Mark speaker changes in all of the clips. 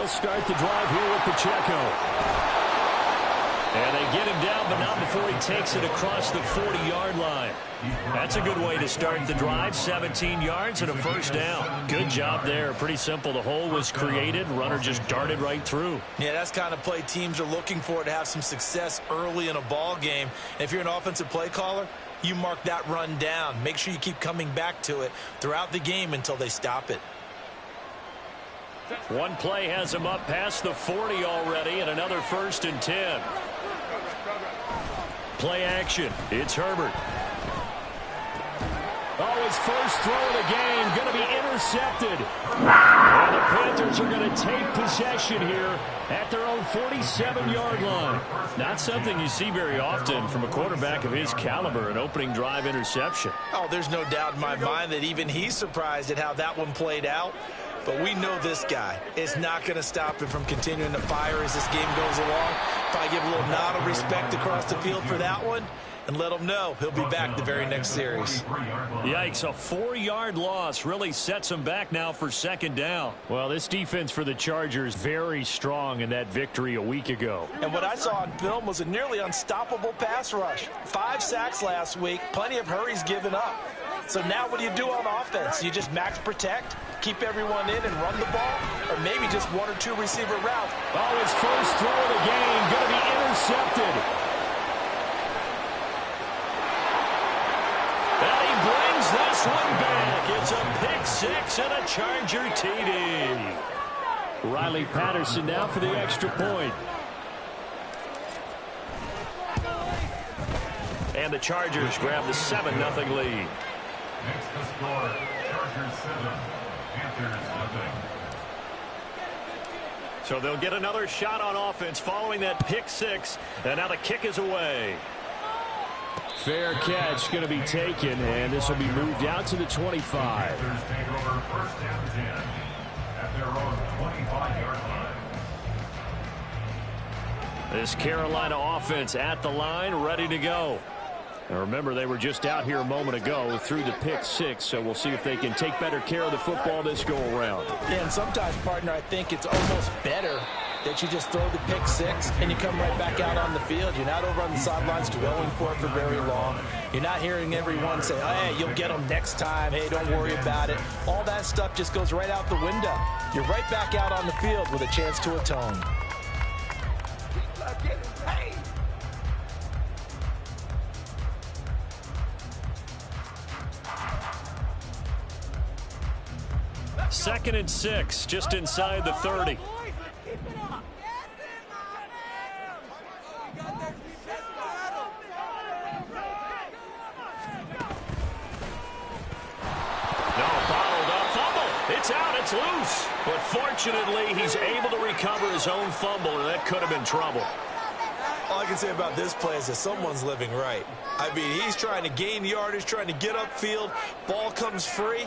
Speaker 1: They'll start the drive here with Pacheco. And they get him down, but not before he takes it across the 40-yard line. That's a good way to start the drive. 17 yards and a first down. Good job there. Pretty simple. The hole was created. Runner just darted right through.
Speaker 2: Yeah, that's kind of play teams are looking for to have some success early in a ball game. If you're an offensive play caller, you mark that run down. Make sure you keep coming back to it throughout the game until they stop it.
Speaker 1: One play has him up past the 40 already, and another 1st and 10. Play action. It's Herbert. Oh, his first throw of the game going to be intercepted. And the Panthers are going to take possession here at their own 47-yard line. Not something you see very often from a quarterback of his caliber, an opening drive interception.
Speaker 2: Oh, there's no doubt in my mind that even he's surprised at how that one played out. But we know this guy is not going to stop him from continuing to fire as this game goes along. Probably give a little nod of respect across the field for that one and let him know he'll be back the very next series.
Speaker 1: Yikes, a 4-yard loss really sets him back now for 2nd down. Well, this defense for the Chargers very strong in that victory a week ago.
Speaker 2: And what I saw on film was a nearly unstoppable pass rush. 5 sacks last week, plenty of hurries given up. So now what do you do on offense? You just max protect, keep everyone in and run the ball, or maybe just 1 or 2 receiver routes.
Speaker 1: Oh, his first throw of the game going to be intercepted. And he brings this one back. It's a pick 6 and a Charger TD. Riley Patterson now for the extra point. And the Chargers grab the 7-0 lead.
Speaker 3: Next to score, Chargers 7, Panthers 0.
Speaker 1: So they'll get another shot on offense following that pick 6. And now the kick is away. Fair catch going to be taken, and this will be moved out to the 25.
Speaker 3: Panthers take over 1st and 10 at their own 25-yard line.
Speaker 1: This Carolina offense at the line, ready to go. And remember, they were just out here a moment ago through the pick 6, so we'll see if they can take better care of the football this go-around.
Speaker 2: Yeah, and sometimes, partner, I think it's almost better that you just throw the pick 6 and you come right back out on the field. You're not over on the sidelines dwelling for it for very long. You're not hearing everyone say, oh, hey, you'll get them next time. Hey, don't worry about it. All that stuff just goes right out the window. You're right back out on the field with a chance to atone.
Speaker 1: Second and 6, just inside the 30. It's out, it's loose. But fortunately, he's able to recover his own fumble, and that could have been trouble.
Speaker 2: All I can say about this play is that someone's living right. I mean, he's trying to gain yardage, trying to get upfield. Ball comes free.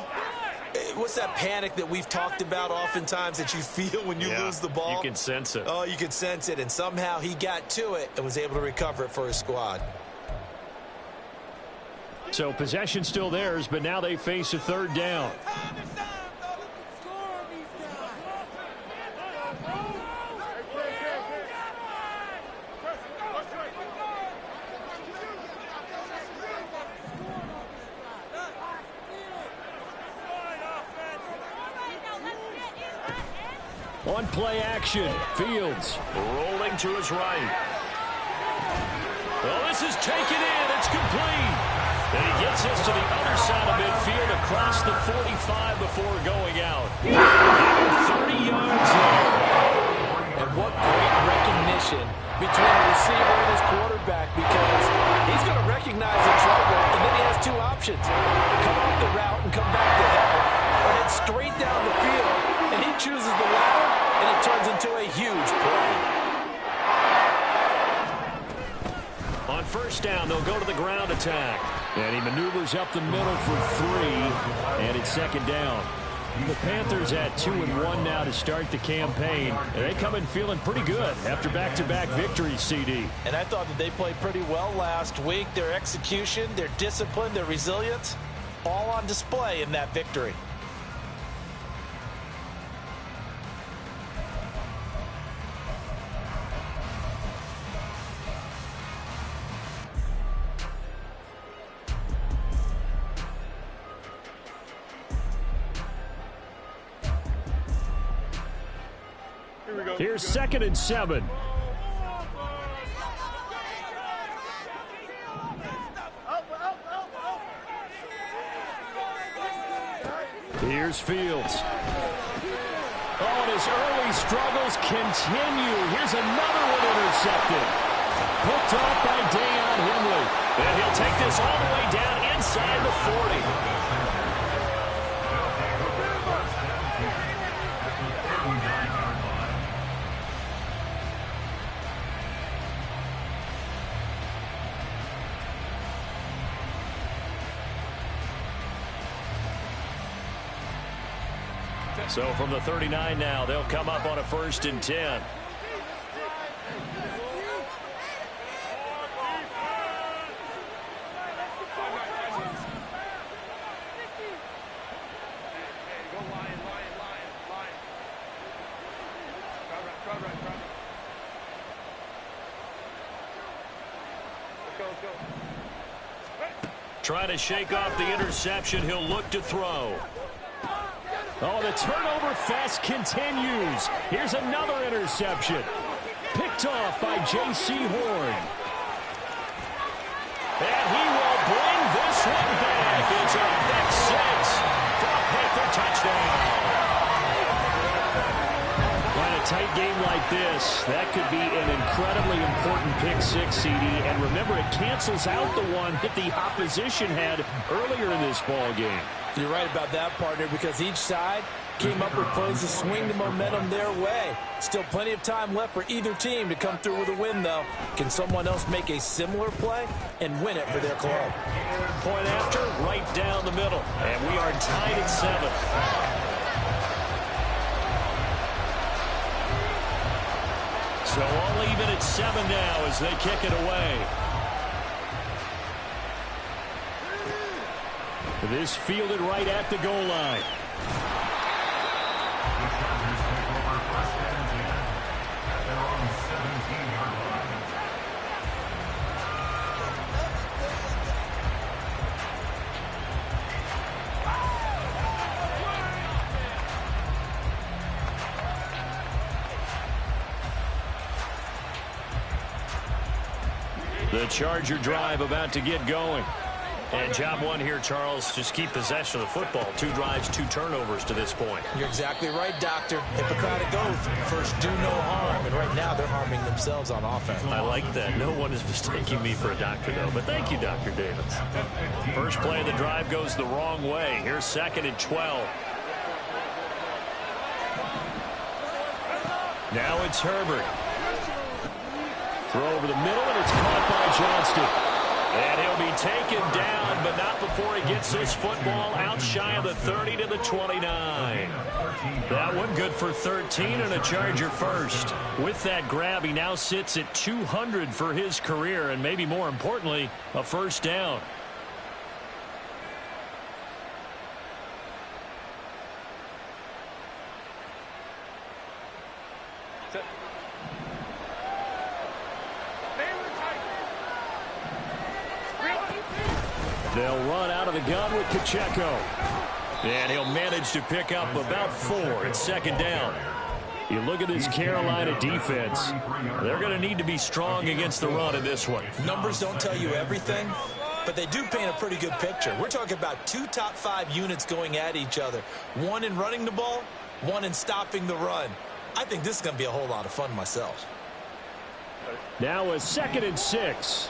Speaker 2: What's that panic that we've talked about oftentimes that you feel when you lose the ball?
Speaker 1: You can sense it.
Speaker 2: Oh, you can sense it, and somehow he got to it and was able to recover it for his squad.
Speaker 1: So possession still theirs, but now they face a 3rd down. On play action, Fields rolling to his right. Well, this is taken in. It's complete. And he gets us to the other side of midfield across the 45 before going out. 30 yards there.
Speaker 2: And what great recognition between the receiver and his quarterback, because he's going to recognize the trouble, and then he has 2 options. Come off the route and come back to hell, or head straight down the field, and he chooses the latter, and it turns into a huge play.
Speaker 1: On 1st down, they'll go to the ground attack. And he maneuvers up the middle for 3, and it's 2nd down. The Panthers at 2-1 now to start the campaign. And they come in feeling pretty good after back-to-back victories, CD.
Speaker 2: And I thought that they played pretty well last week. Their execution, their discipline, their resilience, all on display in that victory.
Speaker 1: Here's 2nd and 7. Here's Fields. Oh, and his early struggles continue. Here's another one intercepted. Hooked off by Deion Henley. And he'll take this all the way down inside the 40. So from the 39 now, they'll come up on a 1st and 10. Trying to shake off the interception. He'll look to throw. Oh, the turnover fest continues. Here's another interception. Picked off by J.C. Horn. And he will bring this one back. It's a pick 6 for a Panther touchdown. In a tight game like this, that could be an incredibly important pick 6, CD. And remember, it cancels out the one that the opposition had earlier in this ball game.
Speaker 2: You're right about that, partner, because each side came up with plays to swing the momentum their way. Still plenty of time left for either team to come through with a win, though. Can someone else make a similar play and win it for their club?
Speaker 1: Point after, right down the middle. And we are tied at 7. So all even at 7 now as they kick it away. This fielded right at the goal line. The Charger drive about to get going. And job one here, Charles, just keep possession of the football. 2 drives, 2 turnovers to this point.
Speaker 2: You're exactly right, Doctor. Hippocratic oath. First, do no harm. And right now, they're harming themselves on offense.
Speaker 1: I like that. No one is mistaking me for a doctor, though. But thank you, Dr. Davis. First play of the drive goes the wrong way. Here's 2nd and 12. Now it's Herbert. Throw over the middle, and it's caught by Johnston. And he'll be taken down, but not before he gets this football out shy of the 30 to the 29. That one good for 13 and a Charger first. With that grab, he now sits at 200 for his career, and maybe more importantly, a first down. They'll run out of the gun with Pacheco. And he'll manage to pick up about 4 at 2nd down. You look at this Carolina defense. They're going to need to be strong against the run in this one.
Speaker 2: Numbers don't tell you everything, but they do paint a pretty good picture. We're talking about 2 top 5 units going at each other. 1 in running the ball, 1 in stopping the run. I think this is going to be a whole lot of fun myself.
Speaker 1: Now a 2nd and 6.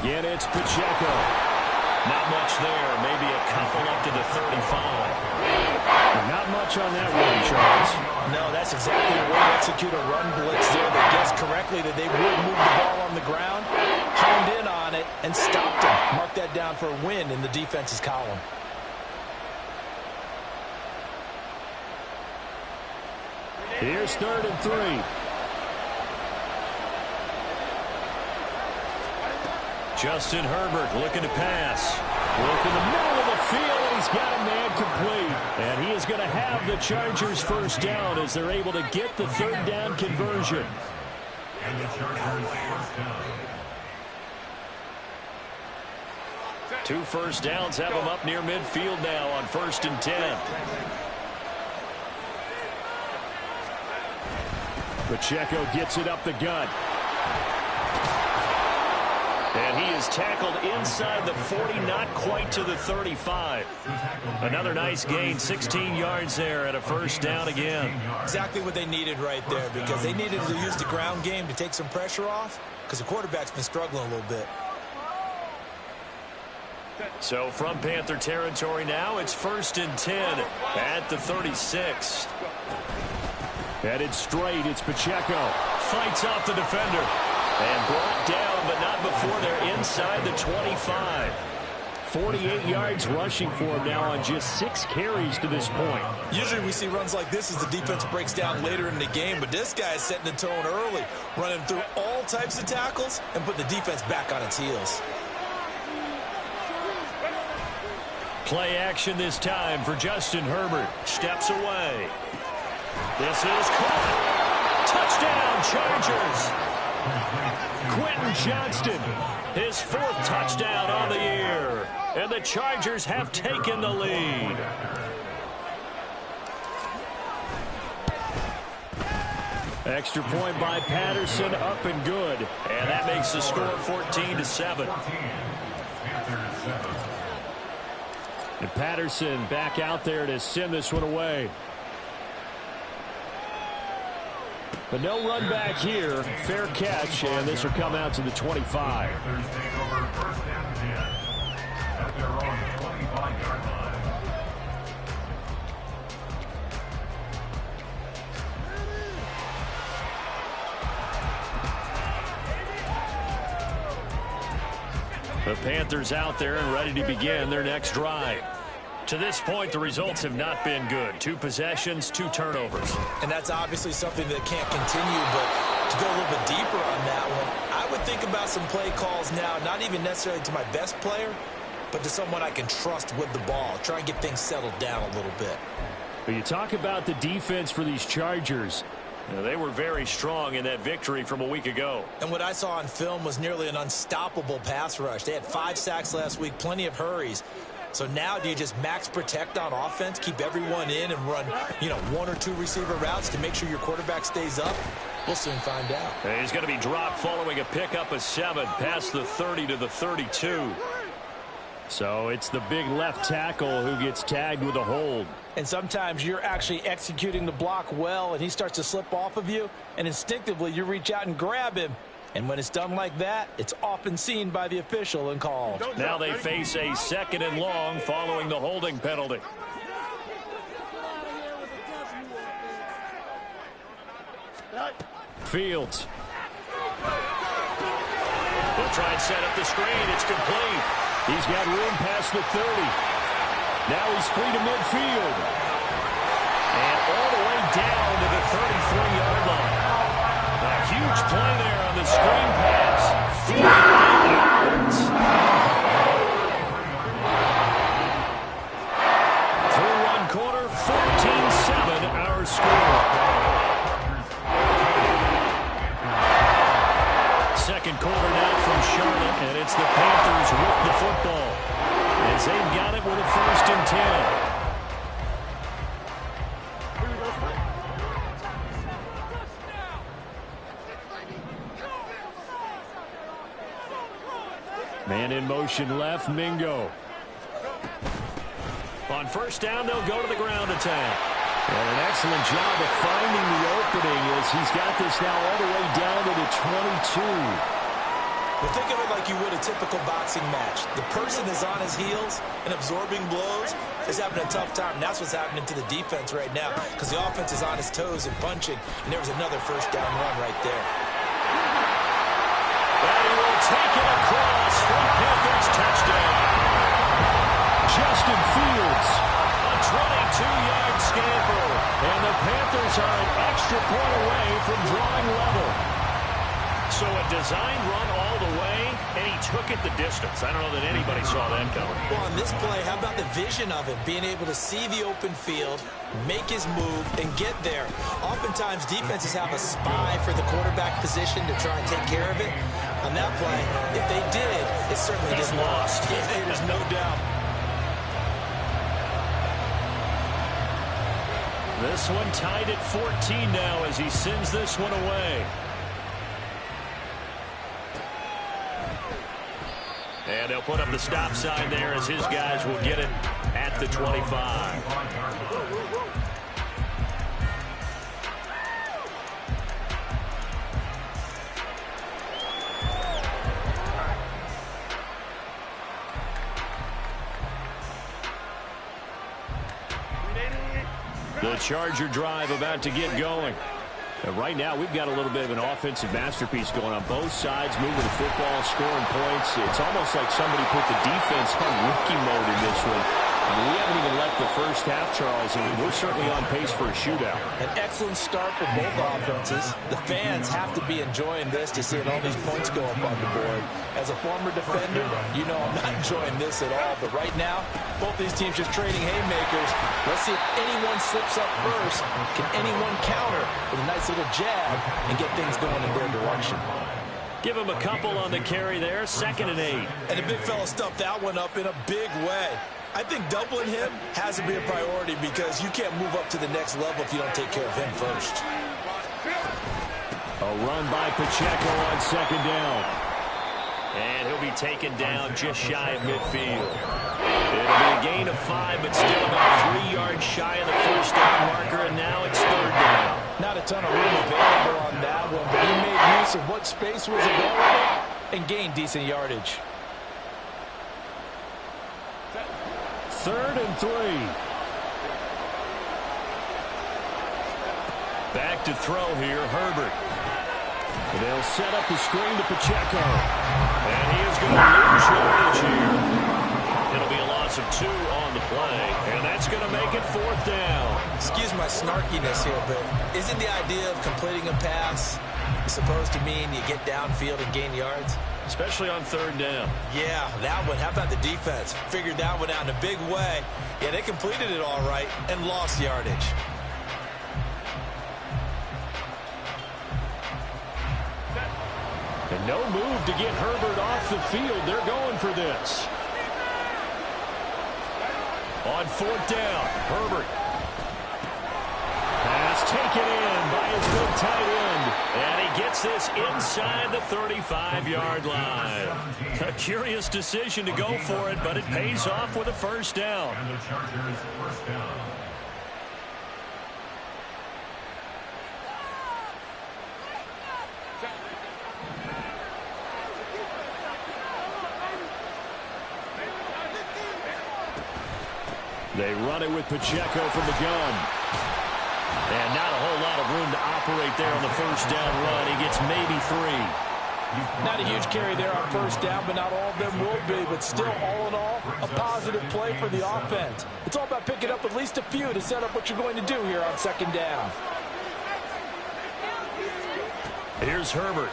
Speaker 1: Again, it's Pacheco. Not much there. Maybe a couple up to the 35. Not much on that one, Charles.
Speaker 2: No, that's exactly the way to execute a run blitz there. They guessed correctly that they would move the ball on the ground, honed in on it, and stopped him. Mark that down for a win in the defense's column.
Speaker 1: Here's 3rd and 3. Justin Herbert looking to pass. Look in the middle of the field, and he's got a man complete. And he is going to have the Chargers first down as they're able to get the 3rd down conversion.
Speaker 3: And the Chargers first down.
Speaker 1: 2 first downs have them up near midfield now on 1st and 10.
Speaker 4: Pacheco gets it up the gut.
Speaker 1: And he is tackled inside the 40, not quite to the 35. Another nice gain, 16 yards there, and a first down again.
Speaker 2: Exactly what they needed right there, because they needed to use the ground game to take some pressure off, because the quarterback's been struggling a little bit.
Speaker 1: So from Panther territory now, it's 1st and 10 at the 36.
Speaker 4: Headed straight, it's Pacheco.
Speaker 1: Fights off the defender. And brought down, but not before they're inside the 25.
Speaker 4: 48 yards rushing for him now on just 6 carries to this point.
Speaker 2: Usually we see runs like this as the defense breaks down later in the game, but this guy is setting the tone early, running through all types of tackles and putting the defense back on its heels.
Speaker 1: Play action this time for Justin Herbert. Steps away. This is caught. Touchdown, Chargers. Quentin Johnston, his 4th touchdown on the year. And the Chargers have taken the lead.
Speaker 4: Extra point by Patterson, up and good.
Speaker 1: And that makes the score 14-7.
Speaker 4: And Patterson back out there to send this one away. But no run back here. Fair catch, and this will come out to the 25.
Speaker 1: The Panthers out there and ready to begin their next drive. To this point, the results have not been good. 2 possessions, 2 turnovers.
Speaker 2: And that's obviously something that can't continue, but to go a little bit deeper on that one, I would think about some play calls now, not even necessarily to my best player, but to someone I can trust with the ball. Try and get things settled down a little bit.
Speaker 4: But you talk about the defense for these Chargers.
Speaker 1: They were very strong in that victory from a week ago.
Speaker 2: And what I saw on film was nearly an unstoppable pass rush. They had 5 sacks last week, plenty of hurries. So now do you just max protect on offense, keep everyone in and run, 1 or 2 receiver routes to make sure your quarterback stays up? We'll soon find out.
Speaker 1: He's going to be dropped following a pickup of 7 past the 30 to the 32.
Speaker 4: So it's the big left tackle who gets tagged with a hold.
Speaker 2: And sometimes you're actually executing the block well and he starts to slip off of you, and instinctively you reach out and grab him. And when it's done like that, it's often seen by the official and called.
Speaker 1: Now they face a 2nd and long following the holding penalty.
Speaker 4: Fields.
Speaker 1: They'll try and set up the screen. It's complete.
Speaker 4: He's got room past the 30. Now he's free to midfield.
Speaker 1: And all the way down to the 33-yard line. A huge play there on the screen pass. 48 yards. Through 1 quarter, 14-7 our score. 2nd quarter now from Charlotte, and it's the Panthers with the football as they've got it with a 1st and 10.
Speaker 4: Man in motion left, Mingo.
Speaker 1: On 1st down, they'll go to the ground attack.
Speaker 4: And an excellent job of finding the opening as he's got this now all the way down to the 22.
Speaker 2: Well, think of it like you would a typical boxing match. The person is on his heels and absorbing blows is having a tough time. And that's what's happening to the defense right now, because the offense is on his toes and punching. And there was another 1st down run right there.
Speaker 1: And he will take it across for Panthers touchdown.
Speaker 4: Justin Fields.
Speaker 1: A 22-yard scamper. And the Panthers are an extra point away from drawing level. So a designed run all the way, and he took it the distance. I don't know that anybody saw that coming.
Speaker 2: Well, on this play, how about the vision of him? Being able to see the open field, make his move, and get there. Oftentimes, defenses have a spy for the quarterback position to try and take care of it. On that play, if they did, it certainly
Speaker 1: He's
Speaker 2: didn't
Speaker 1: lost.
Speaker 2: There's no doubt.
Speaker 1: This one tied at 14 now as he sends this one away. And they'll put up the stop sign there as his guys will get it at the 25. The Charger drive about to get going. And right now, we've got a little bit of an offensive masterpiece going on both sides, moving the football, scoring points. It's almost like somebody put the defense on rookie mode in this one. I mean, we haven't even left the first half, Charles, and we're certainly on pace for a shootout.
Speaker 2: An excellent start for both offenses. The fans have to be enjoying this to see all these points go up on the board. As a former defender, you know I'm not enjoying this at all. But right now, both these teams just trading haymakers. Let's see if anyone slips up first. Can anyone counter with a nice little jab and get things going in their direction?
Speaker 1: Give him a couple on the carry there, 2nd and 8.
Speaker 2: And the big fella stuffed that one up in a big way. I think doubling him has to be a priority because you can't move up to the next level if you don't take care of him first.
Speaker 1: A run by Pacheco on 2nd down. And he'll be taken down just shy of midfield. It'll be a gain of 5, but still about 3 yards shy of the first down marker, and now it's 3rd down.
Speaker 2: Not a ton of room available on that one, but he made use of what space was available and gained decent yardage.
Speaker 1: 3rd and 3. Back to throw here, Herbert. And they'll set up the screen to Pacheco. And he is going to lose yardage here. It'll be a loss of 2 on the play, and that's going to make it 4th down.
Speaker 2: Excuse my snarkiness here, but isn't the idea of completing a pass supposed to mean you get downfield and gain yards?
Speaker 1: Especially on 3rd down.
Speaker 2: Yeah, that one. How about the defense? Figured that one out in a big way. Yeah, they completed it all right and lost yardage.
Speaker 1: And no move to get Herbert off the field. They're going for this. On 4th down, Herbert. Pass taken in by his good tight end. And he gets this inside the 35-yard line. A curious decision to go for it, but it pays off with a 1st down.
Speaker 3: And the Chargers' 1st down.
Speaker 1: They run it with Pacheco from the gun. And not a whole lot of room to operate there on the 1st down run. He gets maybe 3.
Speaker 2: Not a huge carry there on 1st down, but not all of them will be. But still, all in all, a positive play for the offense. It's all about picking up at least a few to set up what you're going to do here on 2nd down.
Speaker 1: Here's Herbert.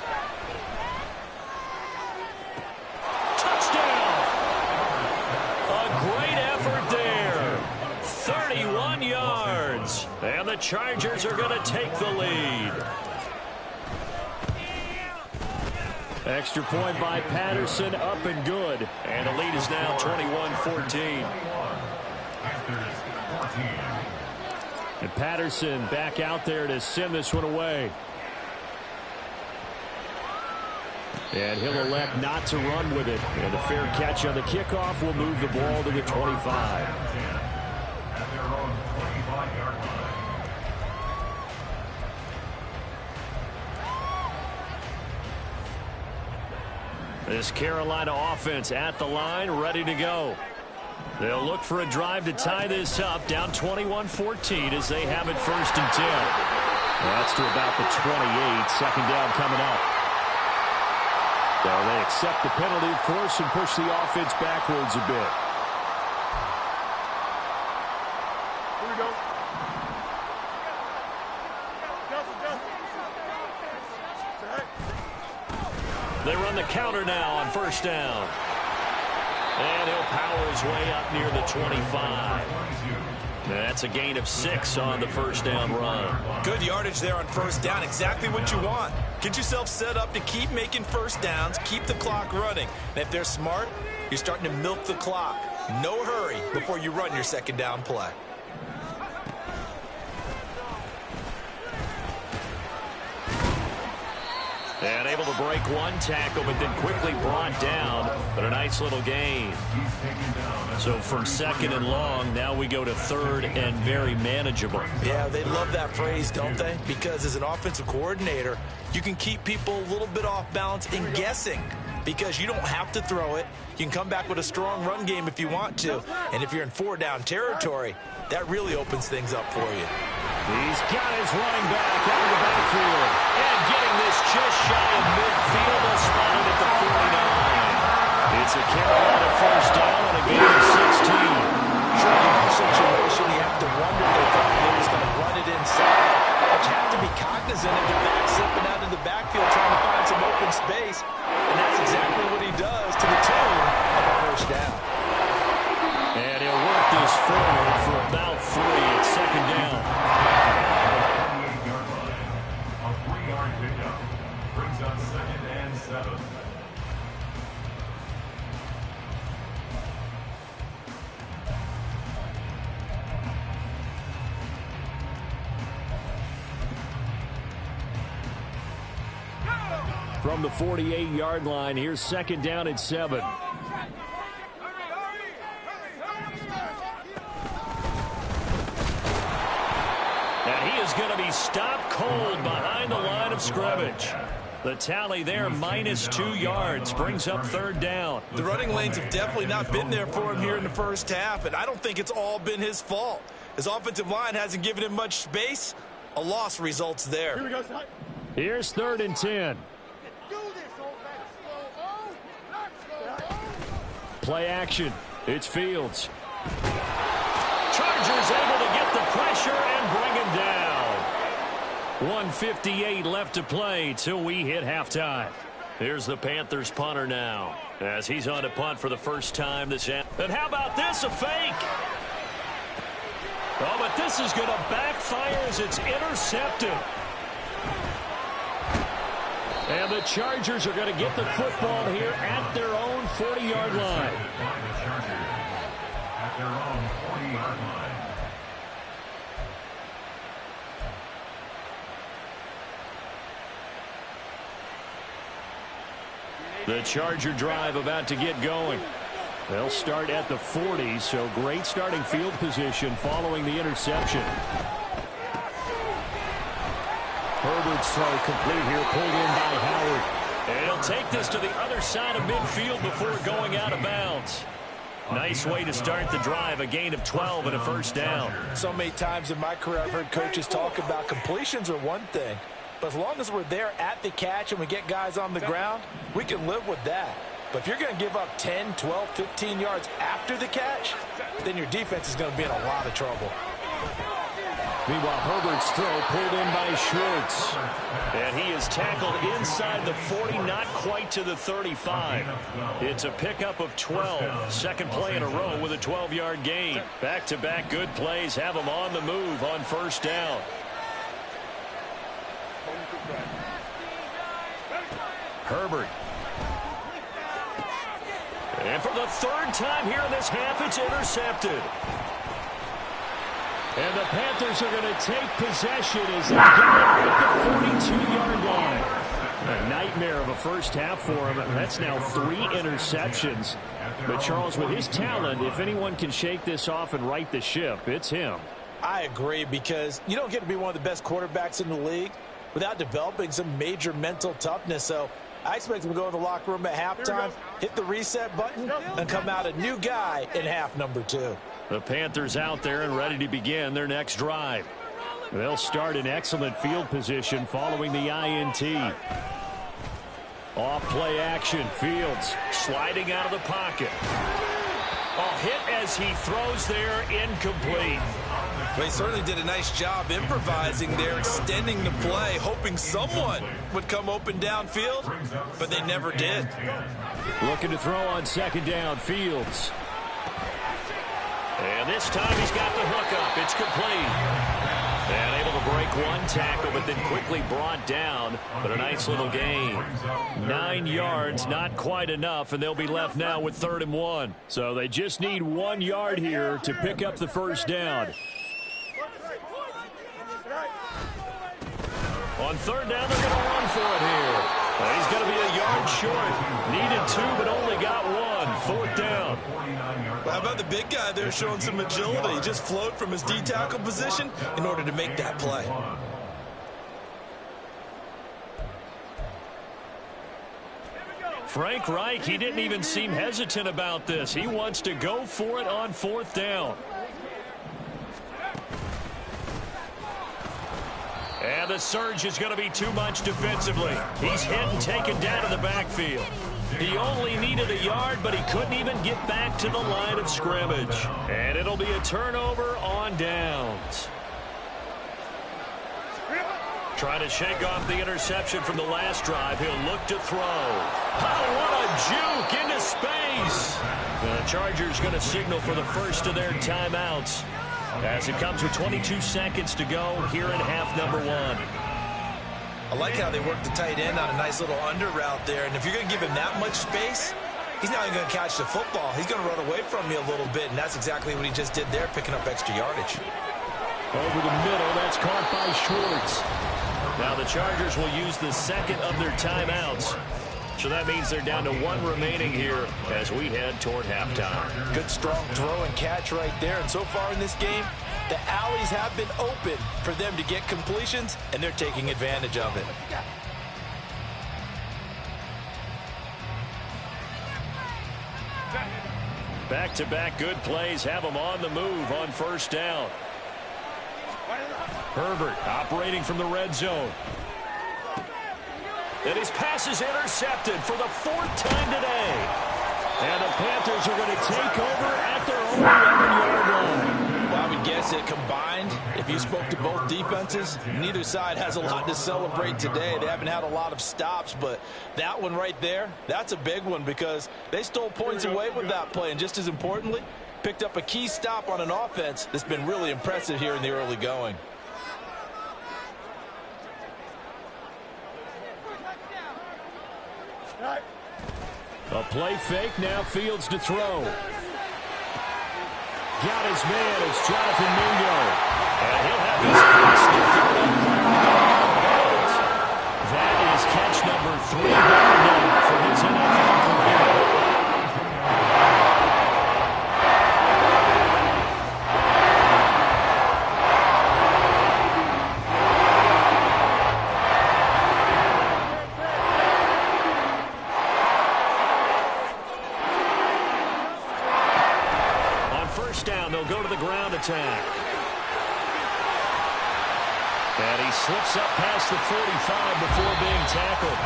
Speaker 1: And the Chargers are going to take the lead. Extra point by Patterson, up and good. And the lead is now 21-14. And Patterson back out there to send this one away. And he'll elect not to run with it. And a fair catch on the kickoff will move the ball to the 25. This Carolina offense at the line, ready to go. They'll look for a drive to tie this up, down 21-14 as they have it 1st and 10. That's to about the 28, 2nd down coming up. Well, they accept the penalty, of course, and push the offense backwards a bit.
Speaker 5: Here we go.
Speaker 1: They run the counter now on first down. And he'll power his way up near the 25. That's a gain of 6 on the first down run.
Speaker 2: Good yardage there on first down. Exactly what you want. Get yourself set up to keep making first downs, keep the clock running. And if they're smart, you're starting to milk the clock. No hurry before you run your second down play.
Speaker 1: And able to break one tackle, but then quickly brought down. But a nice little gain. So from second and long, now we go to third and very manageable.
Speaker 2: Yeah, they love that phrase, don't they? Because as an offensive coordinator, you can keep people a little bit off balance and guessing. Because you don't have to throw it. You can come back with a strong run game if you want to. And if you're in 4-down territory, that really opens things up for you.
Speaker 1: He's got his running back out of the backfield. And getting this just shy of midfield, they'll spot it at the 49. It's a Carolina first down and a gain of 16.
Speaker 2: Sure, in this situation, you have to wonder if they thought they was going to run it inside. But you have to be cognizant of the back slipping out of the backfield trying to find some open space. And that's exactly what he does to the tune of a first down.
Speaker 1: And he'll work this forward for about 3 at second down.
Speaker 3: A 3-yard pickup brings up 2nd and 7.
Speaker 4: From the 48-yard line, here's second down at 7.
Speaker 1: And he is going to be stopped cold behind the line of scrimmage. The tally there, -2 yards, brings up third down.
Speaker 2: The running lanes have definitely not been there for him here in the first half, and I don't think it's all been his fault. His offensive line hasn't given him much space. A loss results there.
Speaker 4: Here's third and 10. Play action. It's Fields.
Speaker 1: Chargers able to get the pressure and bring him down. 1:58 left to play till we hit halftime. Here's the Panthers punter now as he's on to punt for the first time this half. And how about this, a fake? Oh, but this is going to backfire as it's intercepted.
Speaker 4: And the Chargers are going to get the football here at their own 40-yard line.
Speaker 3: At their own 40-yard line.
Speaker 4: The Charger drive about to get going. They'll start at the 40, so great starting field position following the interception. Herbert's throw complete here, pulled in by Howard.
Speaker 1: And he'll take this to the other side of midfield before going out of bounds. Nice way to start the drive, a gain of 12 and a first down.
Speaker 2: So many times in my career I've heard coaches talk about completions are one thing, but as long as we're there at the catch and we get guys on the ground, we can live with that. But if you're going to give up 10, 12, 15 yards after the catch, then your defense is going to be in a lot of trouble.
Speaker 4: Meanwhile, Herbert's throw pulled in by Schwartz.
Speaker 1: And he is tackled inside the 40, not quite to the 35. It's a pickup of 12. Second play in a row with a 12-yard gain. Back-to-back good plays have him on the move on first down. Herbert. And for the third time here in this half, it's intercepted.
Speaker 4: And the Panthers are going to take possession as they get it at the 42-yard line. A nightmare of a first half for him. That's now 3 interceptions. But Charles, with his talent, if anyone can shake this off and right the ship, it's him.
Speaker 2: I agree, because you don't get to be one of the best quarterbacks in the league without developing some major mental toughness. So I expect him to go in the locker room at halftime, hit the reset button, and come out a new guy in half number 2.
Speaker 4: The Panthers out there and ready to begin their next drive. They'll start in excellent field position following the INT. Off play action, Fields
Speaker 1: Sliding out of the pocket. A hit as he throws there, incomplete.
Speaker 2: Well, he certainly did a nice job improvising there, extending the play, hoping someone would come open downfield, but they never did.
Speaker 4: Looking to throw on second down, Fields.
Speaker 1: And this time he's got the hook up. It's complete. And able to break one tackle, but then quickly brought down. But a nice little gain. 9 yards, not quite enough, and they'll be left now with 3rd and 1.
Speaker 4: So they just need 1 yard here to pick up the first down.
Speaker 1: On 3rd down, they're going to run for it here. He's going to be a yard short. Needed 2, but only got 1. 4th down.
Speaker 2: Well, how about the big guy there showing some agility? He just flowed from his D-tackle position in order to make that play.
Speaker 1: Frank Reich, he didn't even seem hesitant about this. He wants to go for it on 4th down. And the surge is going to be too much defensively. He's hit and taken down in the backfield. He only needed a yard, but he couldn't even get back to the line of scrimmage. And it'll be a turnover on downs. Trying to shake off the interception from the last drive. He'll look to throw. Oh, what a juke into space. The Chargers going to signal for the first of their timeouts as it comes with 22 seconds to go here in half number 1.
Speaker 2: I like how they work the tight end on a nice little under route there. And if you're going to give him that much space, he's not even going to catch the football. He's going to run away from you a little bit, and that's exactly what he just did there, picking up extra yardage.
Speaker 4: Over the middle, that's caught by Schwartz.
Speaker 1: Now the Chargers will use the second of their timeouts. So that means they're down to 1 remaining here as we head toward halftime.
Speaker 2: Good, strong throw and catch right there. And so far in this game, the alleys have been open for them to get completions, and they're taking advantage of it.
Speaker 1: Back-to-back good plays have them on the move on 1st down. Herbert operating from the red zone. And his pass is intercepted for the 4th time today. And the Panthers are going to take over at their own 11-yard line.
Speaker 2: Well, I would guess that combined, if you spoke to both defenses, neither side has a lot to celebrate today. They haven't had a lot of stops, but that one right there, that's a big one because they stole points away with that play. And just as importantly, picked up a key stop on an offense that's been really impressive here in the early going.
Speaker 4: A play fake, now Fields to throw. Got his man, it's Jonathan Mingo.
Speaker 1: And he'll have his first That is catch number 300 for his NFL career. Attack. And he slips up past the 45 before being tackled.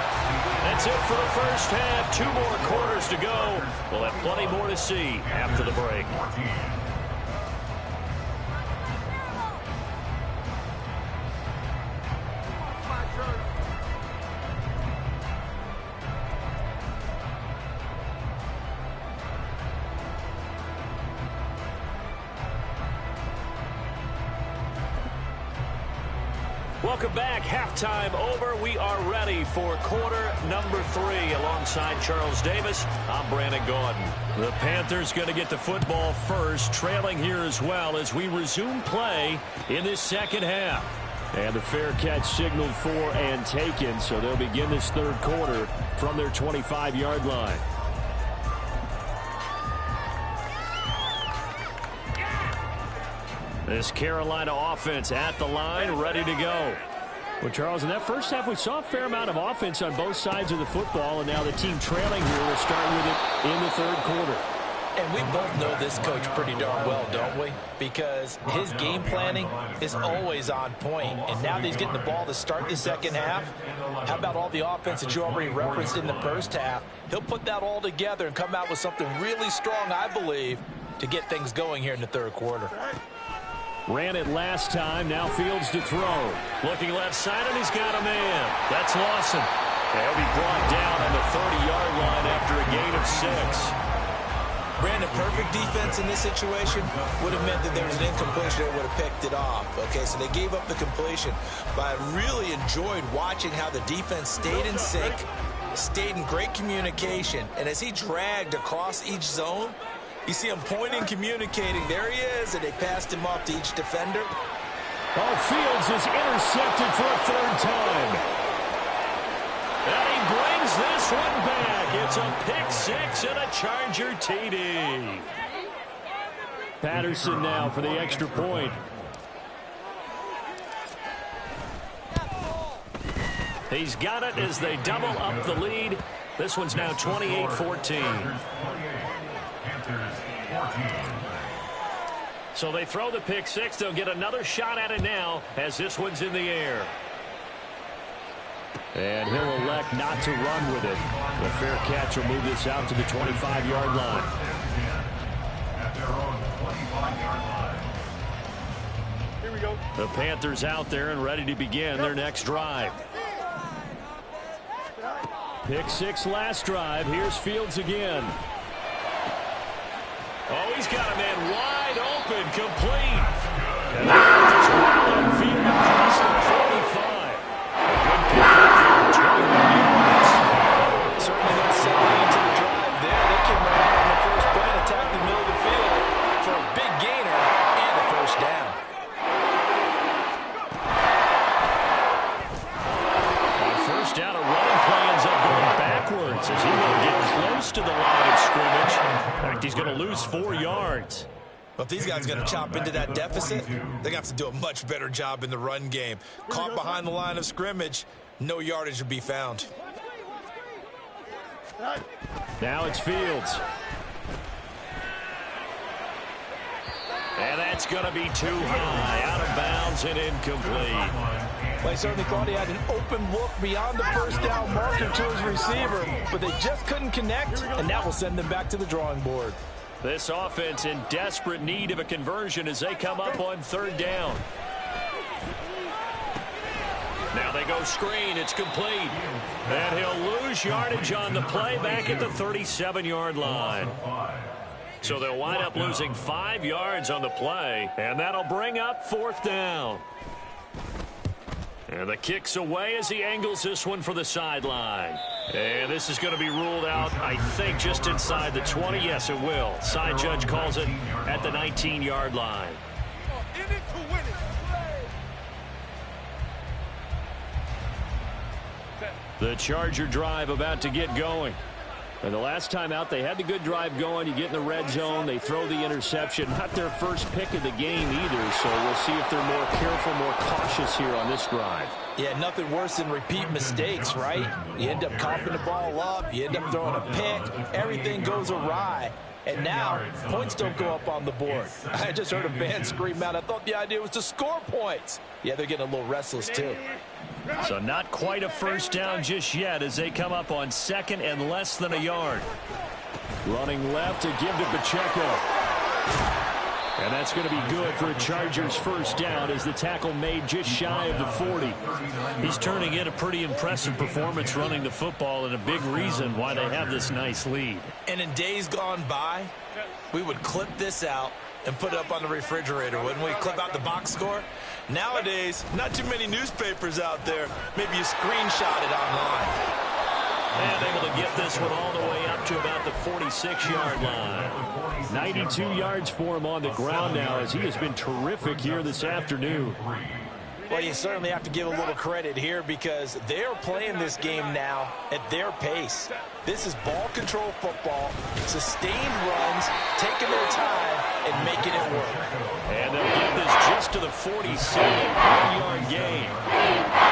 Speaker 1: That's it for the first half. 2 more quarters to go. We'll have plenty more to see after the break. Welcome back. Halftime over. We are ready for quarter number 3. Alongside Charles Davis, I'm Brandon Gordon. The Panthers going to get the football first, trailing here as well as we resume play in this second half.
Speaker 4: And the fair catch signaled for and taken, so they'll begin this 3rd quarter from their 25-yard line.
Speaker 1: This Carolina offense at the line, ready to go.
Speaker 4: Well, Charles, in that first half, we saw a fair amount of offense on both sides of the football, and now the team trailing here will start with it in the 3rd quarter.
Speaker 2: And we both know this coach pretty darn well, don't we? Because his game planning is always on point. And now that he's getting the ball to start the second half, how about all the offense that you already referenced in the first half? He'll put that all together and come out with something really strong, I believe, to get things going here in the 3rd quarter.
Speaker 4: Ran it last time. Now Fields to throw.
Speaker 1: Looking left side, and he's got a man. That's Lawson. He'll be brought down on the 30-yard line after a gain of 6.
Speaker 2: Brandon, perfect defense in this situation would have meant that there was an incompletion that would have picked it off. Okay, so they gave up the completion. But I really enjoyed watching how the defense stayed in sync, stayed in great communication. And as he dragged across each zone, you see him pointing, communicating. There he is, and they passed him off to each defender.
Speaker 4: Oh, Fields is intercepted for a third time.
Speaker 1: And he brings this one back. It's a pick 6 and a Charger TD.
Speaker 4: Patterson now for the extra point.
Speaker 1: He's got it as they double up the lead. This one's now 28-14. So they throw the pick 6. They'll get another shot at it now as this one's in the air.
Speaker 4: And he'll elect not to run with it. The fair catch will move this out to the 25-yard line.
Speaker 5: Here we go.
Speaker 1: The Panthers out there and ready to begin their next drive.
Speaker 4: Pick 6 last drive. Here's Fields again.
Speaker 1: Oh, he's got a man wide open, complete. And that's well on field across the 45. A good pick up there, 21 yards.
Speaker 2: Certainly not settling into the drive there. They came right out on the first play and attacked the middle of the field for a big gainer and a first down.
Speaker 1: On first down, a running play ends up going backwards as he will get close to the line of scrimmage. In fact, he's going to lose 4 yards.
Speaker 2: But if these guys are going to chop into that deficit, they're going to have to do a much better job in the run game. Caught behind the line of scrimmage, no yardage to be found.
Speaker 4: Now it's Fields.
Speaker 1: And that's going to be too high, out of bounds and incomplete.
Speaker 2: Well, I certainly thought he had an open look beyond the first down marker to his receiver, but they just couldn't connect, and that will send them back to the drawing board.
Speaker 1: This offense in desperate need of a conversion as they come up on third down. Now they go screen. It's complete. And he'll lose yardage on the play back at the 37-yard line. So they'll wind up losing 5 yards on the play, and that'll bring up fourth down. And the kick's away as he angles this one for the sideline. And this is going to be ruled out, I think, just inside the 20. Yes, it will. Side judge calls it at the 19-yard line.
Speaker 5: In it to win it.
Speaker 4: The Charger drive about to get going. And the last time out, they had the good drive going. You get in the red zone, they throw the interception. Not their first pick of the game either, so we'll see if they're more careful, more cautious here on this drive.
Speaker 2: Yeah, nothing worse than repeat mistakes, right? You end up coughing the ball up, you end up throwing a pick, everything goes awry. And now, points don't go up on the board. I just heard a fan scream out, I thought the idea was to score points. Yeah, they're getting a little restless too.
Speaker 1: So not quite a first down just yet as they come up on second and less than a yard.
Speaker 4: Running left to give to Pacheco. And that's going to be good for a Chargers first down as the tackle made just shy of the 40.
Speaker 1: He's turning in a pretty impressive performance running the football and a big reason why they have this nice lead.
Speaker 2: And in days gone by, we would clip this out and put it up on the refrigerator, wouldn't we? Clip out the box score. Nowadays, not too many newspapers out there. Maybe you screenshot it online.
Speaker 1: And able to get this one all the way up to about the 46-yard line.
Speaker 4: 92 yards for him on the ground now as he has been terrific here this afternoon.
Speaker 2: Well, you certainly have to give a little credit here because they're playing this game now at their pace. This is ball control football, sustained runs, taking their time, and making it work.
Speaker 1: And they'll get this just to the 47-yard gain.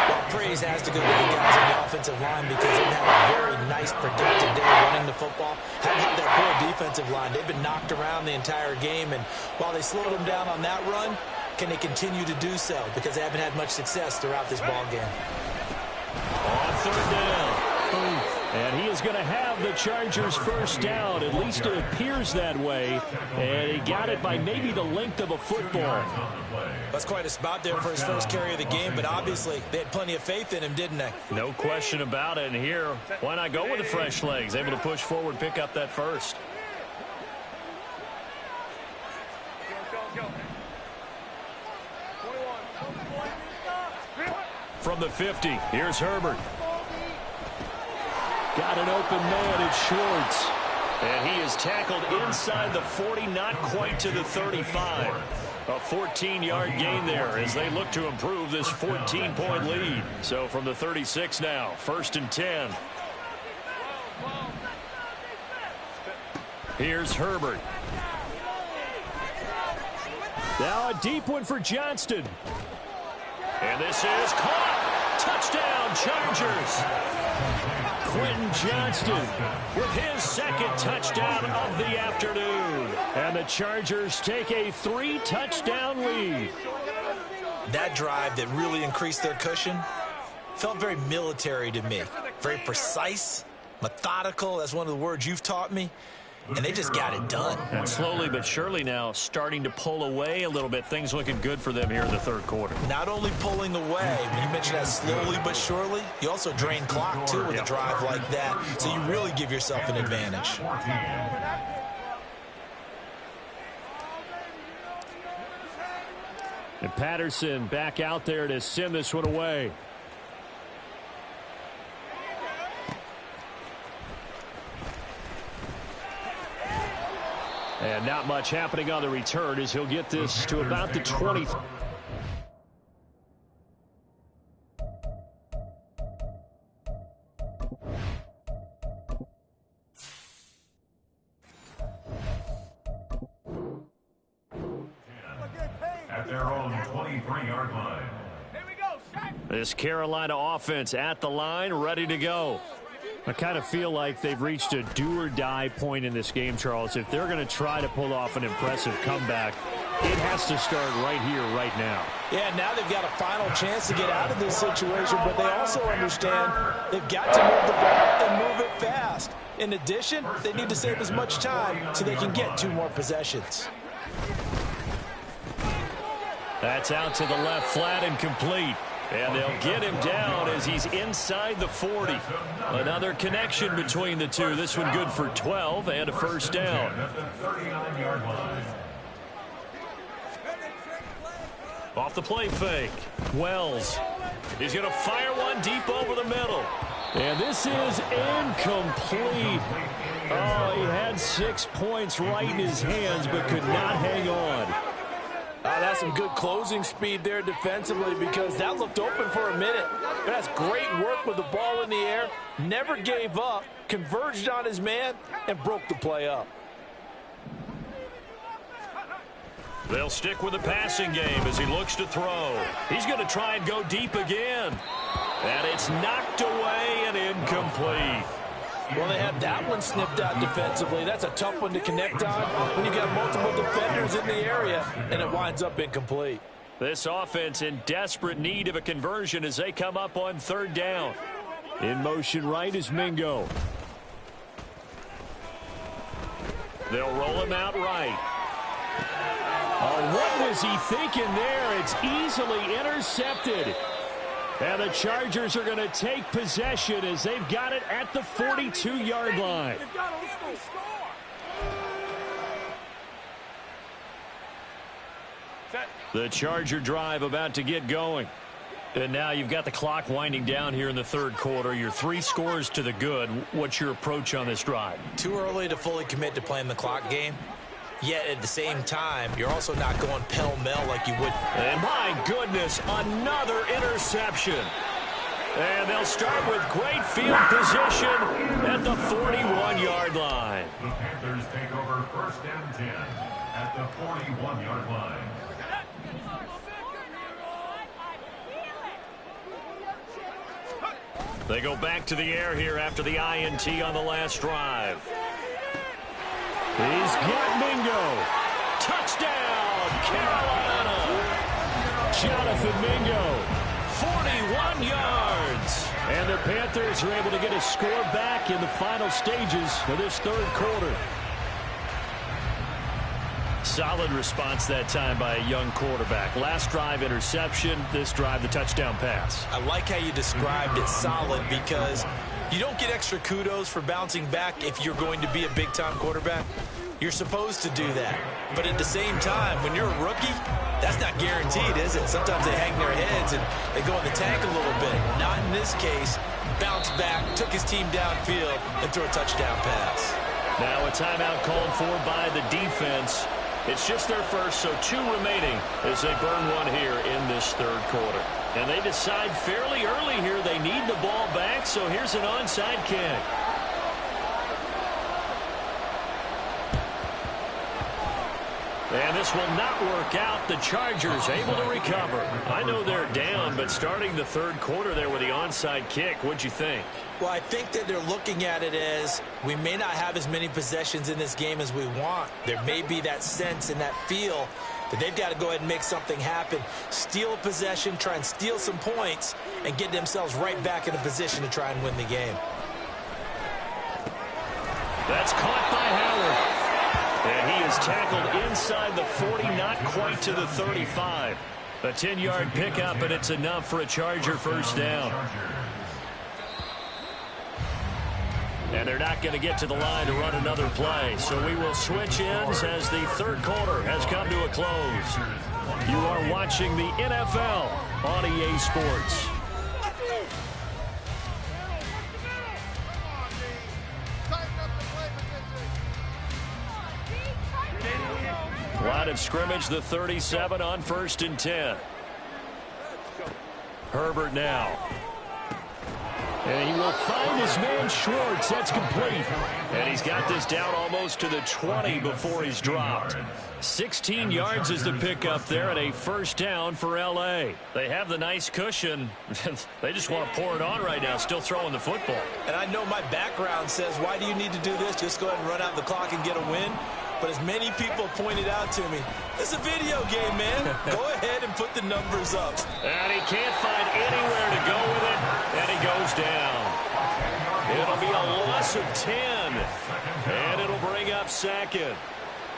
Speaker 2: Well, praise has to go to the guys on the offensive line because they've had a very nice, productive day running the football. Haven't had that poor defensive line. They've been knocked around the entire game, and while they slowed them down on that run, can they continue to do so? Because they haven't had much success throughout this ball game.
Speaker 1: On third down.
Speaker 4: And he is is going to have the Chargers first down. At least it appears that way. And he got it by maybe the length of a football.
Speaker 2: That's quite a spot there for his first carry of the game, but obviously they had plenty of faith in him, didn't they?
Speaker 1: No question about it. And here, why not go with the fresh legs? Able to push forward, pick up that first. From the 50, here's Herbert.
Speaker 4: Got an open man at Schwartz.
Speaker 1: And he is tackled inside the 40, not quite to the 35. A 14-yard gain there as they look to improve this 14-point lead. So from the 36 now, 1st and 10. Here's Herbert.
Speaker 4: Now a deep one for Johnston.
Speaker 1: And this is caught. Touchdown, Chargers.
Speaker 4: Quentin Johnston
Speaker 1: With his second touchdown of the afternoon.
Speaker 4: and the Chargers take a 3-touchdown lead.
Speaker 2: That drive that really increased their cushion felt very military to me. Very precise, methodical. That's one of the words you've taught me. And they just got it done.
Speaker 1: And slowly but surely now starting to pull away a little bit. Things looking good for them here in the third quarter.
Speaker 2: Not only pulling away, when you mentioned that slowly but surely, you also drain clock, too, with a drive like that. So you really give yourself an advantage.
Speaker 4: And Patterson back out there to send this one away. And not much happening on the return as he'll get this to about the 20.
Speaker 3: At their own 23-yard line.
Speaker 1: This Carolina offense at the line, ready to go.
Speaker 4: I kind of feel like they've reached a do-or-die point in this game, Charles. If they're going to try to pull off an impressive comeback, it has to start right here, right now.
Speaker 2: Yeah, now they've got a final chance to get out of this situation, but they also understand they've got to move the ball and move it fast. In addition, they need to save as much time so they can get 2 more possessions.
Speaker 1: That's out to the left flat and complete. And they'll get him down as he's inside the 40. Another connection between the two. This one good for 12 and a first down. Off the play fake. Wells. He's going to fire one deep over the middle.
Speaker 4: And this is incomplete. Oh, he had 6 points right in his hands but could not hang on.
Speaker 2: That's some good closing speed there defensively because that looked open for a minute. But that's great work with the ball in the air. Never gave up, converged on his man, and broke the play up.
Speaker 1: They'll stick with the passing game as he looks to throw. He's going to try and go deep again. And it's knocked away and incomplete.
Speaker 2: Well, they had that one snipped out defensively. That's a tough one to connect on when you got multiple defenders in the area, and it winds up incomplete.
Speaker 1: This offense in desperate need of a conversion as they come up on 3rd down.
Speaker 4: In motion right is Mingo.
Speaker 1: They'll roll him out right.
Speaker 4: Oh, what was he thinking there? It's easily intercepted. And the Chargers are going to take possession as they've got it at the 42-yard line.
Speaker 1: The Charger drive about to get going. And now you've got the clock winding down here in the 3rd quarter. You're 3 scores to the good. What's your approach on this drive?
Speaker 2: Too early to fully commit to playing the clock game. Yet at the same time, you're also not going pell-mell like you would.
Speaker 1: And my goodness, another interception. And they'll start with great field position at the 41-yard line.
Speaker 3: The Panthers take over 1st and 10 at the 41-yard line.
Speaker 1: They go back to the air here after the INT on the last drive.
Speaker 4: He's got Mingo.
Speaker 1: Touchdown, Carolina.
Speaker 4: Jonathan Mingo.
Speaker 1: 41 yards.
Speaker 4: And the Panthers are able to get a score back in the final stages of this third quarter.
Speaker 1: Solid response that time by a young quarterback. Last drive, interception. This drive, the touchdown pass.
Speaker 2: I like how you described it, solid, because you don't get extra kudos for bouncing back if you're going to be a big-time quarterback. You're supposed to do that. But at the same time, when you're a rookie, that's not guaranteed, is it? Sometimes they hang their heads and they go in the tank a little bit. Not in this case. Bounced back, took his team downfield, and threw a touchdown pass.
Speaker 1: Now a timeout called for by the defense. It's just their first, so 2 remaining as they burn one here in this third quarter. And they decide fairly early here they need the ball back, so here's an onside kick. And this will not work out. The Chargers able to recover. I know they're down, but starting the third quarter there with the onside kick, what'd you think?
Speaker 2: Well, I think that they're looking at it as we may not have as many possessions in this game as we want. There may be that sense and that feel that they've got to go ahead and make something happen. Steal a possession, try and steal some points, and get themselves right back in a position to try and win the game.
Speaker 1: That's caught by Howard. And he is tackled inside the 40, not quite to the 35. A 10-yard pickup, and it's enough for a Charger first down. And they're not going to get to the line to run another play. So we will switch ends as the third quarter has come to a close. You are watching the NFL on EA Sports. Line of scrimmage, the 37 on 1st and 10. Herbert now. And he will find his man Schwartz. That's complete. And he's got this down almost to the 20 before he's dropped. 16 yards is the pickup there, and a first down for L.A. They have the nice cushion. They just want to pour it on right now, still throwing the football.
Speaker 2: And I know my background says, why do you need to do this? Just go ahead and run out the clock and get a win. But as many people pointed out to me, it's a video game, man. Go ahead and put the numbers up.
Speaker 1: And he can't find anywhere to go with it, and he goes down. It'll be a loss of 10, and it'll bring up second.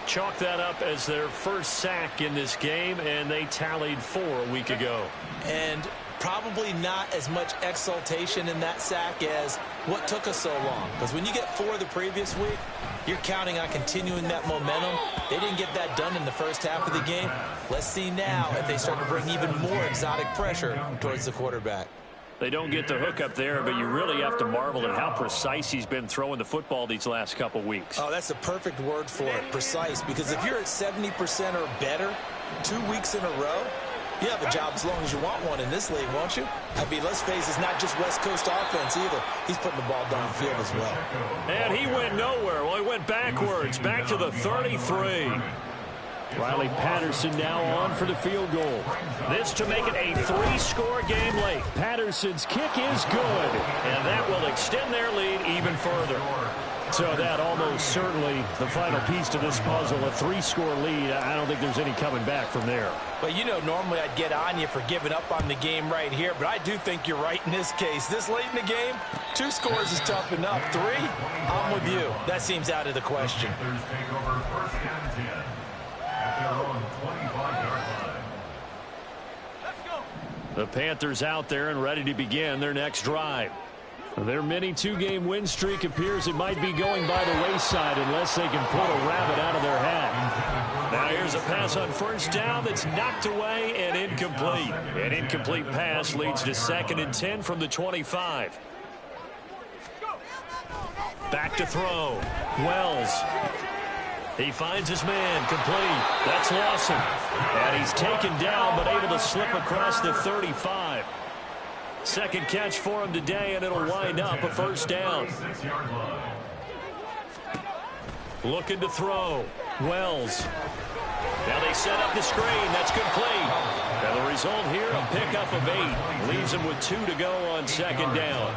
Speaker 1: Chalk that up as their first sack in this game, and they tallied 4 a week ago.
Speaker 2: And probably not as much exultation in that sack as what took us so long. Because when you get 4 the previous week, you're counting on continuing that momentum. They didn't get that done in the first half of the game. Let's see now if they start to bring even more exotic pressure towards the quarterback.
Speaker 1: They don't get the hook up there, but you really have to marvel at how precise he's been throwing the football these last couple weeks.
Speaker 2: Oh, that's the perfect word for it, precise. Because if you're at 70% or better 2 weeks in a row, you have a job as long as you want one in this league, won't you? I mean, let's face it, it's not just West Coast offense either. He's putting the ball downfield as well.
Speaker 1: And he went nowhere. Well, he went backwards, back to the 33.
Speaker 4: Riley Patterson now on for the field goal.
Speaker 1: This to make it a 3-score game late.
Speaker 4: Patterson's kick is good.
Speaker 1: And that will extend their lead even further.
Speaker 4: So that almost certainly the final piece to this puzzle, a 3-score lead. I don't think there's any coming back from there.
Speaker 2: Well, you know, normally I'd get on you for giving up on the game right here, but I do think you're right in this case. This late in the game, 2 scores is tough enough. 3, I'm with you. That seems out of the question.
Speaker 1: The Panthers out there and ready to begin their next drive.
Speaker 4: Their mini 2-game win streak appears it might be going by the wayside unless they can pull a rabbit out of their hat.
Speaker 1: Now here's a pass on first down that's knocked away and incomplete. An incomplete pass leads to 2nd and 10 from the 25. Back to throw. Wells. He finds his man, complete. That's Lawson. And he's taken down but able to slip across the 35. Second catch for him today, and it'll wind up a first down. Looking to throw. Wells. Now they set up the screen. That's complete. Now the result here, a pickup of 8. Leaves him with 2 to go on 2nd down.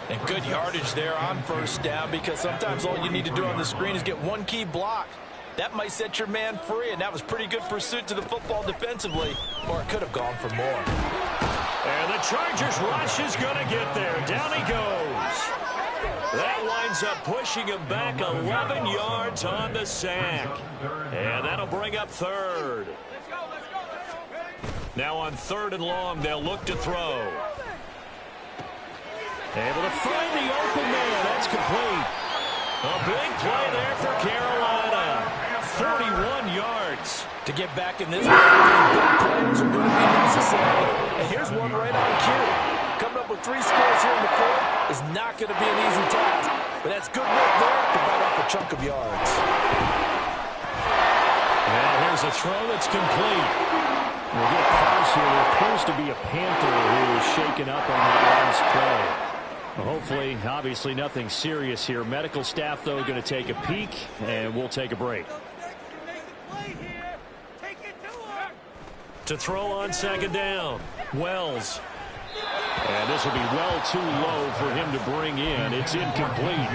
Speaker 2: And good yardage there on first down, because sometimes all you need to do on the screen is get 1 key block. That might set your man free, and that was pretty good pursuit to the football defensively, or it could have gone for more.
Speaker 1: And the Chargers rush is going to get there. Down he goes. That winds up pushing him back 11 yards on the sack. And that'll bring up third. Now on 3rd and long, they'll look to throw. Able to find the open man. That's complete. A big play there for Carolina. 41 yards.
Speaker 2: To get back in this game, big plays are going to be necessary. And here's one right on cue. Coming up with 3 scores here in the 4th is not going to be an easy task. But that's good work there to bite off a chunk of yards.
Speaker 1: Now here's a throw that's complete.
Speaker 4: We'll get pause here. There appears to be a Panther who is shaken up on that last play. Well, hopefully, obviously nothing serious here. Medical staff, though, going to take a peek, and we'll take a break.
Speaker 1: To throw on 2nd down, Wells.
Speaker 4: And this will be well too low for him to bring in. It's incomplete.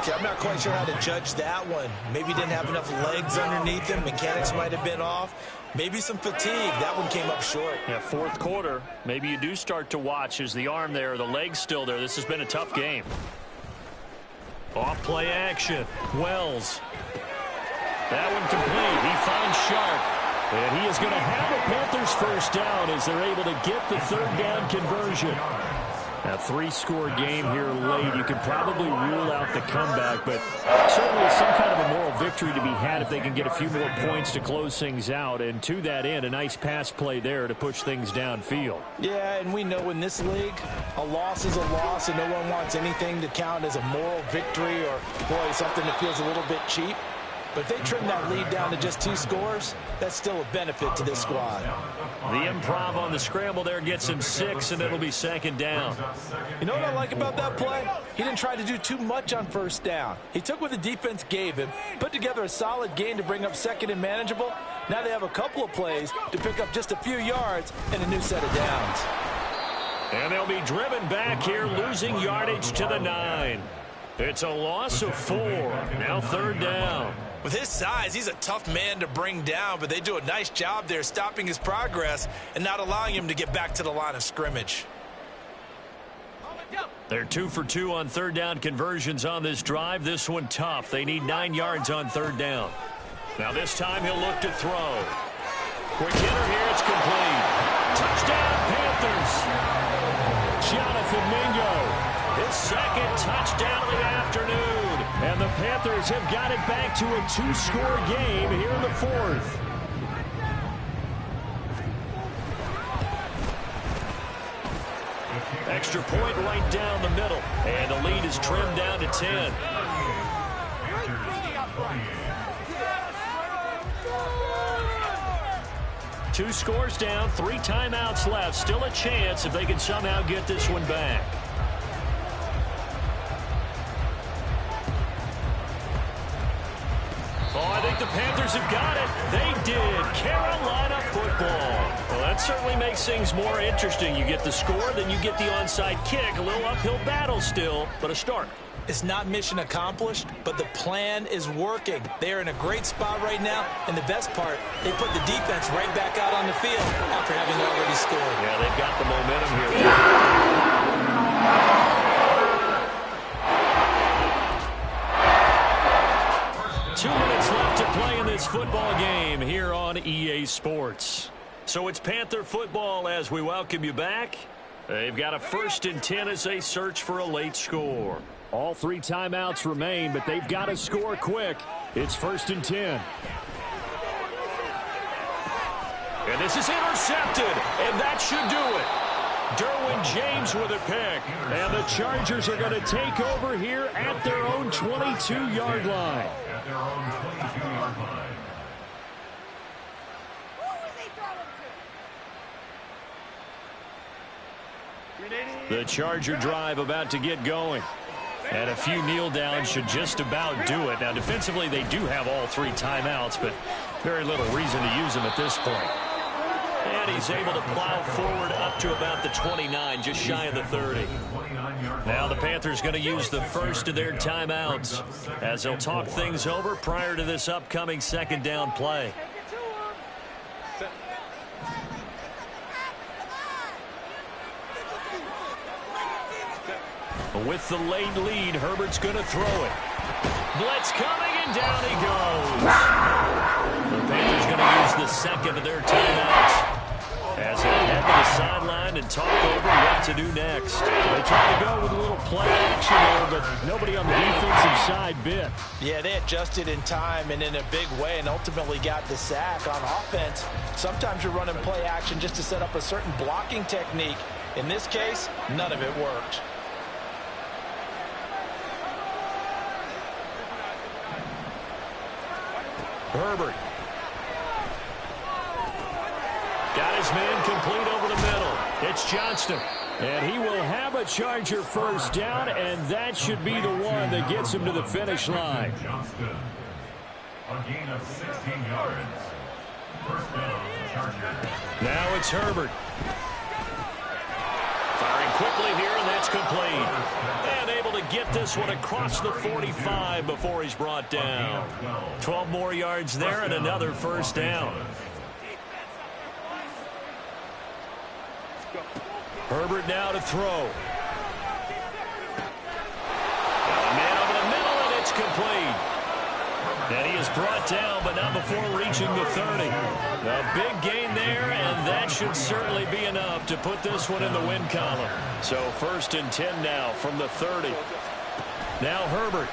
Speaker 2: Okay, I'm not quite sure how to judge that one. Maybe he didn't have enough legs underneath him. Mechanics might have been off. Maybe some fatigue. That one came up short.
Speaker 1: Yeah, 4th quarter. Maybe you do start to watch. Is the arm there, the leg's still there? This has been a tough game. Off play action. Wells. That one complete. He finds Sharp. And he is going to have a Panthers first down as they're able to get the 3rd down conversion. A 3-score game here late. You can probably rule out the comeback, but certainly some kind of a moral victory to be had if they can get a few more points to close things out. And to that end, a nice pass play there to push things downfield.
Speaker 2: Yeah, and we know in this league, a loss is a loss, and no one wants anything to count as a moral victory or, boy, something that feels a little bit cheap. But if they trim that lead down to just 2 scores, that's still a benefit to this squad.
Speaker 1: The improv on the scramble there gets him 6, and it'll be 2nd down.
Speaker 2: You know what I like about that play? He didn't try to do too much on 1st down. He took what the defense gave him, put together a solid gain to bring up 2nd and manageable. Now they have a couple of plays to pick up just a few yards and a new set of downs.
Speaker 1: And they'll be driven back here, losing yardage to the 9. It's a loss of 4. Now 3rd down.
Speaker 2: With his size, he's a tough man to bring down, but they do a nice job there stopping his progress and not allowing him to get back to the line of scrimmage.
Speaker 1: They're 2 for 2 on 3rd down conversions on this drive. This one tough. They need 9 yards on 3rd down. Now this time he'll look to throw. Quick hitter here. It's complete. Touchdown, Panthers. Jonathan Mingo. His 2nd touchdown of the afternoon.
Speaker 4: And the Panthers have got it back to a 2-score game here in the 4th.
Speaker 1: Extra point right down the middle. And the lead is trimmed down to 10. Two scores down, 3 timeouts left. Still a chance if they can somehow get this one back. Oh, I think the Panthers have got it. They did. Carolina football. Well, that certainly makes things more interesting. You get the score, then you get the onside kick. A little uphill battle still, but a start.
Speaker 2: It's not mission accomplished, but the plan is working. They're in a great spot right now, and the best part, they put the defense right back out on the field after having already scored.
Speaker 1: Yeah, they've got the momentum here. 2 minutes left to play in this football game here on EA Sports. So it's Panther football as we welcome you back. They've got a 1st and 10 as they search for a late score.
Speaker 4: All 3 timeouts remain, but they've got to score quick. It's 1st and 10.
Speaker 1: And this is intercepted, and that should do it. Derwin James with a pick.
Speaker 4: And the Chargers are going to take over here at their own 22-yard line.
Speaker 3: At their own 22-yard line.
Speaker 1: The Charger drive about to get going. And a few kneel downs should just about do it. Now, defensively, they do have all 3 timeouts, but very little reason to use them at this point. And he's able to plow forward up to about the 29, just shy of the 30. Now the Panthers going to use the first of their timeouts as they'll talk things over prior to this upcoming 2nd down play. With the late lead, Herbert's going to throw it. Blitz coming, and down he goes. The Panthers going to use the second of their timeouts as they head to the sideline and talk over what to do next.
Speaker 4: They try to go with a little play action there, but nobody on the defensive side bit.
Speaker 2: Yeah, they adjusted in time and in a big way and ultimately got the sack. On offense, sometimes you're running play action just to set up a certain blocking technique. In this case, none of it worked.
Speaker 1: Herbert. Got his man complete over the middle. It's Johnston.
Speaker 4: And he will have a Charger first down, and that should be the one that gets him to the finish line.
Speaker 3: Johnston. A gain of 16 yards. First down, Chargers.
Speaker 1: Now it's Herbert. Firing quickly here, and that's complete. And able to get this one across the 45 before he's brought down. 12 more yards there and another first down. Herbert now to throw. A man over the middle, and it's complete. And he is brought down, but not before reaching the 30. A big gain there, and that should certainly be enough to put this one in the win column. So 1st and 10 now from the 30. Now Herbert.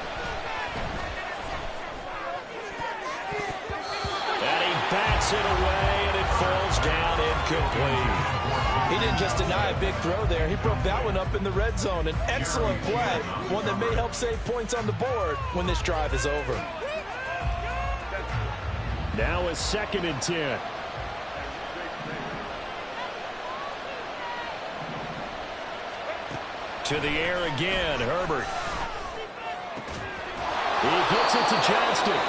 Speaker 1: And he bats it away, and it falls down incomplete.
Speaker 2: He didn't just deny a big throw there. He broke that one up in the red zone. An excellent play, one that may help save points on the board when this drive is over.
Speaker 4: Now a 2nd and 10.
Speaker 1: To the air again, Herbert.
Speaker 4: He gets it to Johnston.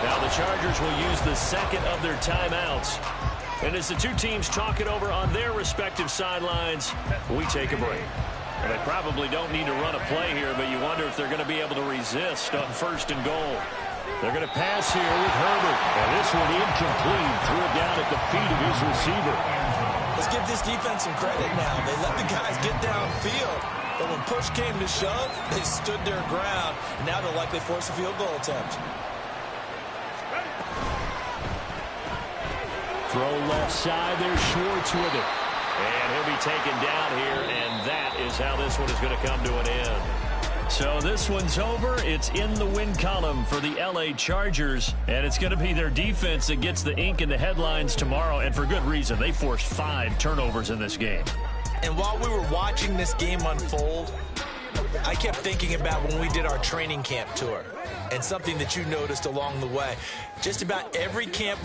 Speaker 1: Now the Chargers will use the second of their timeouts. And as the two teams talk it over on their respective sidelines, we take a break. And they probably don't need to run a play here, but you wonder if they're going to be able to resist on 1st and goal.
Speaker 4: They're going to pass here with Herbert. And this one incomplete. Threw it down at the feet of his receiver.
Speaker 2: Let's give this defense some credit now. They let the guys get downfield. But when push came to shove, they stood their ground. And now they'll likely force a field goal attempt.
Speaker 4: Throw left side. There's Schwartz with it.
Speaker 1: And he'll be taken down here, and that is how this one is going to come to an end. So this one's over. It's in the win column for the L.A. Chargers, and it's going to be their defense that gets the ink in the headlines tomorrow, and for good reason. They forced 5 turnovers in this game.
Speaker 2: And while we were watching this game unfold, I kept thinking about when we did our training camp tour and something that you noticed along the way. Just about every camp